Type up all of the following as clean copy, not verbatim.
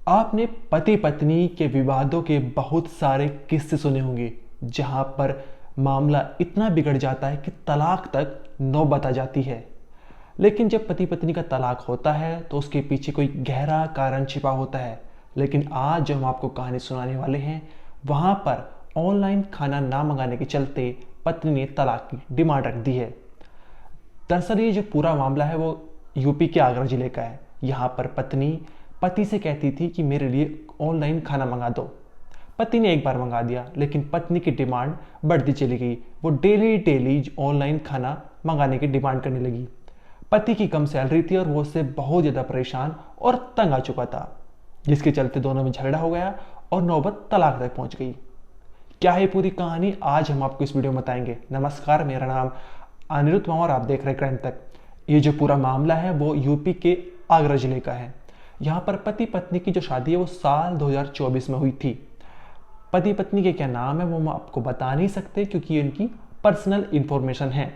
आपने पति पत्नी के विवादों के बहुत सारे किस्से सुने होंगे जहां पर मामला इतना बिगड़ जाता है कि तलाक तक नौबत आ जाती है। लेकिन जब पति पत्नी का तलाक होता है तो उसके पीछे कोई गहरा कारण छिपा होता है। लेकिन आज जो हम आपको कहानी सुनाने वाले हैं वहां पर ऑनलाइन खाना ना मंगाने के चलते पत्नी ने तलाक की डिमांड रख दी है। दरअसल ये जो पूरा मामला है वो यूपी के आगरा जिले का है। यहाँ पर पत्नी पति से कहती थी कि मेरे लिए ऑनलाइन खाना मंगा दो। पति ने एक बार मंगा दिया लेकिन पत्नी की डिमांड बढ़ती चली गई। वो डेली डेली ऑनलाइन खाना मंगाने की डिमांड करने लगी। पति की कम सैलरी थी और वो उससे बहुत ज़्यादा परेशान और तंग आ चुका था, जिसके चलते दोनों में झगड़ा हो गया और नौबत तलाक तक पहुंच गई। क्या है पूरी कहानी, आज हम आपको इस वीडियो में बताएंगे। नमस्कार, मेरा नाम अनिरुद्ध और आप देख रहे हैं क्राइम तक। ये जो पूरा मामला है वो यूपी के आगरा जिले का है। यहाँ पर पति पत्नी की जो शादी है वो साल 2024 में हुई थी। पति पत्नी के क्या नाम है वो हम आपको बता नहीं सकते क्योंकि ये उनकी पर्सनल इंफॉर्मेशन है।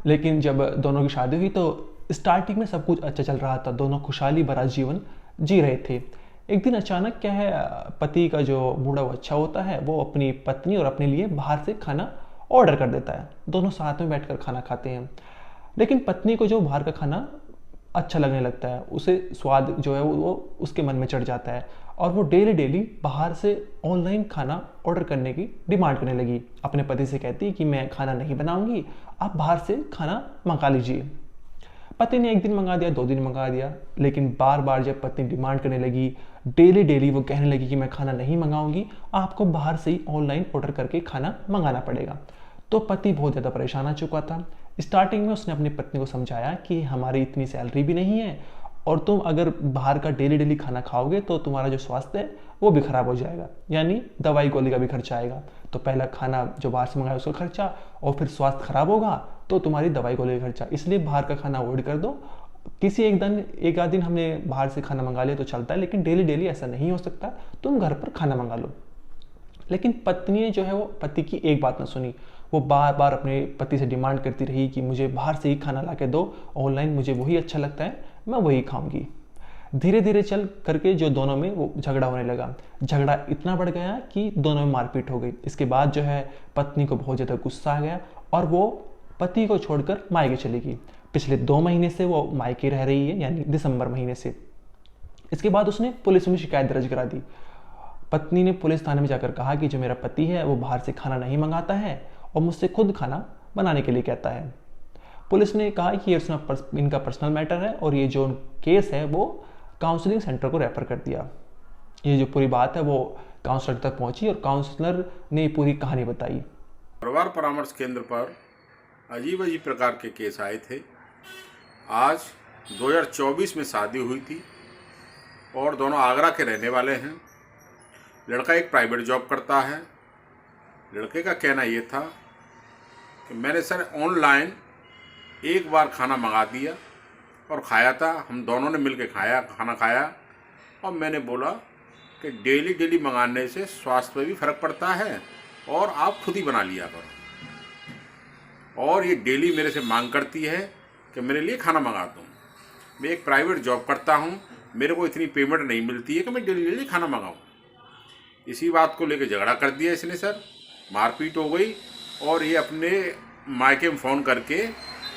लेकिन जब दोनों की शादी हुई तो स्टार्टिंग में सब कुछ अच्छा चल रहा था, दोनों खुशहाली भरा जीवन जी रहे थे। एक दिन अचानक क्या है, पति का जो मूड है वो अच्छा होता है, वो अपनी पत्नी और अपने लिए बाहर से खाना ऑर्डर कर देता है। दोनों साथ में बैठकर खाना खाते हैं। लेकिन पत्नी को जो बाहर का खाना अच्छा लगने लगता है, उसे स्वाद जो है वो उसके मन में चढ़ जाता है और वो डेली डेली बाहर से ऑनलाइन खाना ऑर्डर करने की डिमांड करने लगी। अपने पति से कहती कि मैं खाना नहीं बनाऊंगी, आप बाहर से खाना मंगा लीजिए। पति ने एक दिन मंगा दिया, 2 दिन मंगा दिया, लेकिन बार बार जब पत्नी डिमांड करने लगी, डेली डेली वो कहने लगी कि मैं खाना नहीं मंगाऊंगी, आपको बाहर से ही ऑनलाइन ऑर्डर करके खाना मंगाना पड़ेगा। तो पति बहुत ज़्यादा परेशान आ चुका था। स्टार्टिंग में उसने अपनी पत्नी को समझाया कि हमारी इतनी सैलरी भी नहीं है और तुम अगर बाहर का डेली डेली खाना खाओगे तो तुम्हारा जो स्वास्थ्य है वो भी खराब हो जाएगा, यानी दवाई गोली का भी खर्चा आएगा। तो पहला खाना जो बाहर से मंगाया उसका खर्चा और फिर स्वास्थ्य खराब होगा तो तुम्हारी दवाई गोली का खर्चा, इसलिए बाहर का खाना अवॉइड कर दो। किसी एक आध दिन हमने बाहर से खाना मंगा लिया तो चलता है, लेकिन डेली डेली ऐसा नहीं हो सकता, तुम घर पर खाना मंगा लो। लेकिन पत्नी ने जो है वो पति की एक बात ना सुनी। वो बार बार अपने पति से डिमांड करती रही कि मुझे बाहर से ही खाना ला के दो, ऑनलाइन मुझे वही अच्छा लगता है, मैं वही खाऊंगी। धीरे धीरे चल करके जो दोनों में वो झगड़ा होने लगा। झगड़ा इतना बढ़ गया कि दोनों में मारपीट हो गई। इसके बाद जो है पत्नी को बहुत ज़्यादा गुस्सा आ गया और वो पति को छोड़कर मायके चली गई। पिछले 2 महीने से वो मायके रह रही है, यानी दिसंबर महीने से। इसके बाद उसने पुलिस में शिकायत दर्ज करा दी। पत्नी ने पुलिस थाने में जाकर कहा कि जो मेरा पति है वो बाहर से खाना नहीं मंगाता है और मुझसे खुद खाना बनाने के लिए कहता है। पुलिस ने कहा कि ये इनका पर्सनल मैटर है और ये जो केस है वो काउंसलिंग सेंटर को रेफर कर दिया। ये जो पूरी बात है वो काउंसलर तक पहुंची और काउंसलर ने पूरी कहानी बताई। परिवार परामर्श केंद्र पर अजीब अजीब प्रकार के केस आए थे। आज 2024 में शादी हुई थी और दोनों आगरा के रहने वाले हैं। लड़का एक प्राइवेट जॉब करता है। लड़के का कहना ये था कि मैंने सर ऑनलाइन एक बार खाना मंगा दिया और खाया था, हम दोनों ने मिलकर खाना खाया और मैंने बोला कि डेली डेली मंगाने से स्वास्थ्य पे भी फर्क पड़ता है और आप खुद ही बना लिया करो। और ये डेली मेरे से मांग करती है कि मेरे लिए खाना मंगा दूँ। मैं एक प्राइवेट जॉब करता हूँ, मेरे को इतनी पेमेंट नहीं मिलती है कि मैं डेली डेली खाना मंगाऊँ। इसी बात को लेकर झगड़ा कर दिया इसने सर, मारपीट हो गई और ये अपने मायके में फ़ोन करके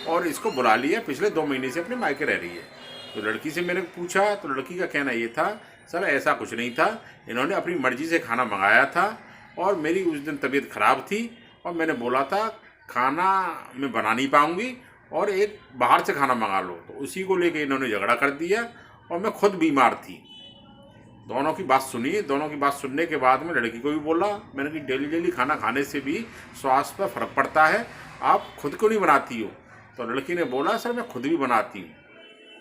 और इसको बुला लिया। पिछले 2 महीने से अपने मायके रह रही है। तो लड़की से मैंने पूछा तो लड़की का कहना ये था, सर ऐसा कुछ नहीं था, इन्होंने अपनी मर्ज़ी से खाना मंगाया था और मेरी उस दिन तबीयत ख़राब थी और मैंने बोला था खाना मैं बना नहीं पाऊँगी और एक बाहर से खाना मंगा लो। तो उसी को लेकर इन्होंने झगड़ा कर दिया और मैं खुद बीमार थी। दोनों की बात सुनी। दोनों की बात सुनने के बाद में लड़की को भी बोला, मैंने कि डेली डेली खाना खाने से भी स्वास्थ्य पर फर्क पड़ता है, आप खुद क्यों नहीं बनाती हो? तो लड़की ने बोला, सर मैं खुद भी बनाती हूँ।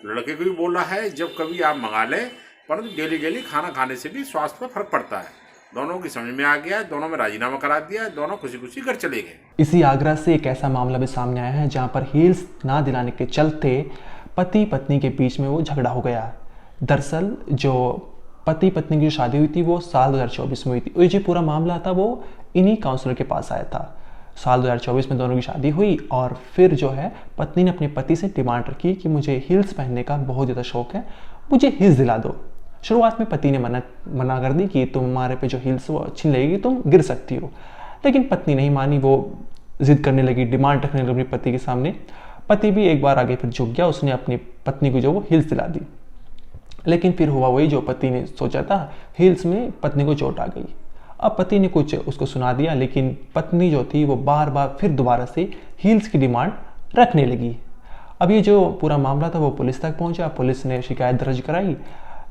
लड़के को भी बोला है जब कभी आप मंगा लें, परंतु डेली डेली खाना खाने से भी स्वास्थ्य पर फर्क पड़ता है। दोनों की समझ में आ गया, दोनों में राजीनामा करा दिया, दोनों खुशी खुशी घर चले गए। इसी आगरा से एक ऐसा मामला भी सामने आया है जहाँ पर हील्स ना दिलाने के चलते पति पत्नी के बीच में वो झगड़ा हो गया। दरअसल जो पति पत्नी की जो शादी हुई थी वो साल 2024 में हुई थी और ये जो पूरा मामला था वो इन्हीं काउंसलर के पास आया था। साल 2024 में दोनों की शादी हुई और फिर जो है पत्नी ने अपने पति से डिमांड रखी कि मुझे हील्स पहनने का बहुत ज़्यादा शौक है, मुझे हील्स दिला दो। शुरुआत में पति ने मना कर दी कि तुम्हारे पे जो हील्स वो अच्छी नहीं लगेगी, तुम गिर सकती हो। लेकिन पत्नी नहीं मानी, वो जिद करने लगी, डिमांड रखने लगी अपनी पति के सामने। पति भी एक बार आगे फिर झुक गया, उसने अपनी पत्नी को जो वो हील्स दिला दी। लेकिन फिर हुआ वही जो पति ने सोचा था, हील्स में पत्नी को चोट आ गई। अब पति ने कुछ उसको सुना दिया, लेकिन पत्नी जो थी वो बार बार फिर दोबारा से हील्स की डिमांड रखने लगी। अब ये जो पूरा मामला था वो पुलिस तक पहुंचा, पुलिस ने शिकायत दर्ज कराई।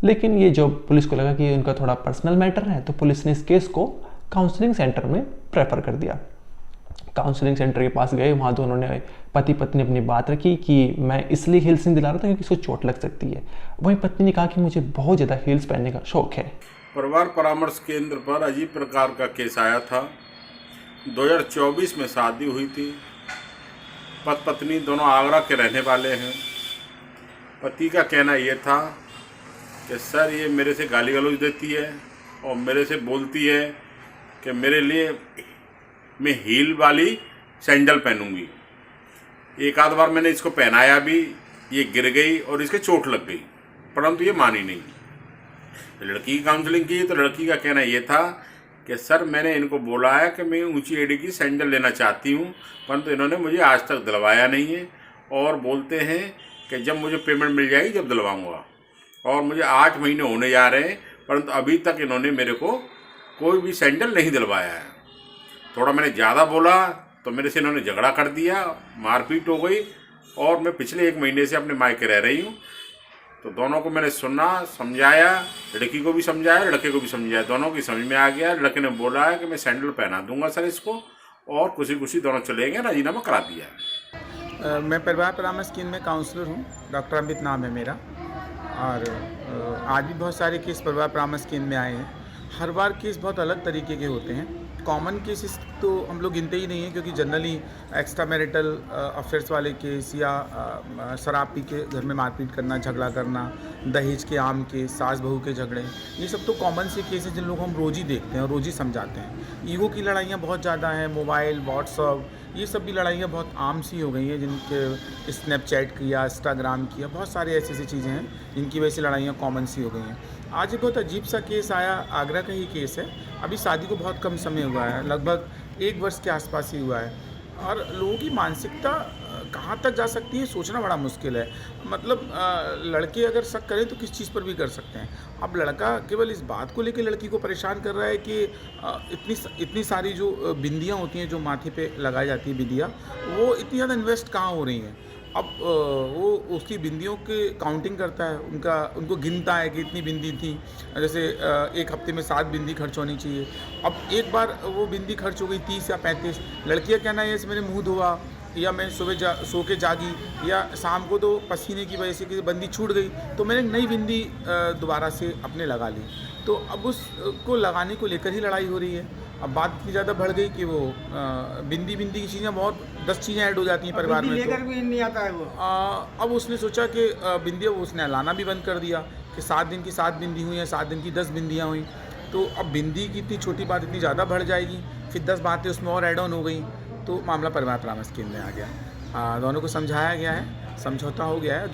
लेकिन ये जो पुलिस को लगा कि उनका थोड़ा पर्सनल मैटर है, तो पुलिस ने इस केस को काउंसलिंग सेंटर में प्रेफर कर दिया। काउंसलिंग सेंटर के पास गए, वहाँ दोनों ने पति पत्नी अपनी बात रखी कि मैं इसलिए हील्स नहीं दिला रहा था क्योंकि इसको चोट लग सकती है। वहीं पत्नी ने कहा कि मुझे बहुत ज़्यादा हील्स पहनने का शौक है। परिवार परामर्श केंद्र पर अजीब प्रकार का केस आया था। 2024 में शादी हुई थी। पति पत्नी दोनों आगरा के रहने वाले हैं। पति का कहना ये था कि सर ये मेरे से गाली गलौज देती है और मेरे से बोलती है कि मेरे लिए मैं हील वाली सैंडल पहनूंगी। एक आध बार मैंने इसको पहनाया भी, ये गिर गई और इसके चोट लग गई, परंतु ये मानी नहीं। लड़की की काउंसलिंग की तो लड़की का कहना ये था कि सर मैंने इनको बोला है कि मैं ऊंची एड़ी की सैंडल लेना चाहती हूँ, परंतु इन्होंने मुझे आज तक दिलवाया नहीं है और बोलते हैं कि जब मुझे पेमेंट मिल जाएगी जब दिलवाऊँगा। और मुझे 8 महीने होने जा रहे हैं, परंतु अभी तक इन्होंने मेरे को कोई भी सैंडल नहीं दिलवाया है। थोड़ा मैंने ज़्यादा बोला तो मेरे से इन्होंने झगड़ा कर दिया, मारपीट हो गई और मैं पिछले 1 महीने से अपने मायके रह रही हूँ। तो दोनों को मैंने सुना, समझाया, लड़की को भी समझाया, लड़के को भी समझाया, दोनों की समझ में आ गया। लड़के ने बोला है कि मैं सैंडल पहना दूंगा सर इसको, और खुशी खुशी दोनों चले गए, राजीनामा करा दिया। मैं परिवार परामर्श केंद्र में काउंसलर हूँ, डॉक्टर अमित नाम है मेरा। और आज भी बहुत सारे केस परिवार परामर्श केंद्र में आए हैं। हर बार केस बहुत अलग तरीके के होते हैं। कॉमन केसेस तो हम लोग गिनते ही नहीं हैं, क्योंकि जनरली एक्स्ट्रा मैरिटल अफेयर्स वाले केस या शराब पी के घर में मारपीट करना, झगड़ा करना, दहेज के आम के, सास बहू के झगड़े, ये सब तो कॉमन से केस हैं जिन लोगों को हम रोज़ ही देखते हैं और रोज़ ही समझाते हैं। ईगो की लड़ाइयाँ बहुत ज़्यादा हैं, मोबाइल, व्हाट्सअप, ये सब भी लड़ाइयाँ बहुत आम सी हो गई हैं, जिनके स्नैपचैट किया, इंस्टाग्राम किया, बहुत सारी ऐसी ऐसी चीज़ें हैं जिनकी वजह से लड़ाइयाँ कॉमन सी हो गई हैं। आज एक बहुत अजीब सा केस आया, आगरा का ही केस है। अभी शादी को बहुत कम समय हुआ है, लगभग 1 वर्ष के आसपास ही हुआ है। और लोगों की मानसिकता कहाँ तक जा सकती है सोचना बड़ा मुश्किल है। मतलब लड़के अगर शक करें तो किस चीज़ पर भी कर सकते हैं। अब लड़का केवल इस बात को लेकर लड़की को परेशान कर रहा है कि इतनी सारी जो बिंदियाँ होती हैं, जो माथे पे लगाई जाती है बिंदियाँ, वो इतनी ज़्यादा इन्वेस्ट कहाँ हो रही हैं। अब वो उसकी बिंदियों के काउंटिंग करता है, उनको गिनता है कि इतनी बिंदी थी। जैसे 1 हफ्ते में 7 बिंदी खर्च होनी चाहिए। अब एक बार वो बिंदी खर्च हो गई 30 या 35। लड़कियाँ कहना है मैंने मुंह धोआ, या मैं सुबह सो के जागी, या शाम को तो पसीने की वजह से कि बिंदी छूट गई तो मैंने नई बिंदी दोबारा से अपने लगा ली। तो अब उसको लगाने को लेकर ही लड़ाई हो रही है। अब बात इतनी ज़्यादा बढ़ गई कि वो बिंदी की चीज़ें बहुत 10 चीज़ें ऐड हो जाती हैं परिवार में। लेकर भी नहीं आता है वो। अब उसने सोचा कि बिंदी, उसने लाना भी बंद कर दिया कि 7 दिन की 7 बिंदी हुई हैं, 7 दिन की 10 बिंदियाँ हुई। तो अब बिंदी की इतनी छोटी बात इतनी ज़्यादा बढ़ जाएगी, फिर 10 बातें उसमें और ऐड ऑन हो गई। तो मामला परिवार परामर्श केंद्र में आ गया। दोनों को समझाया गया है, समझौता हो गया है।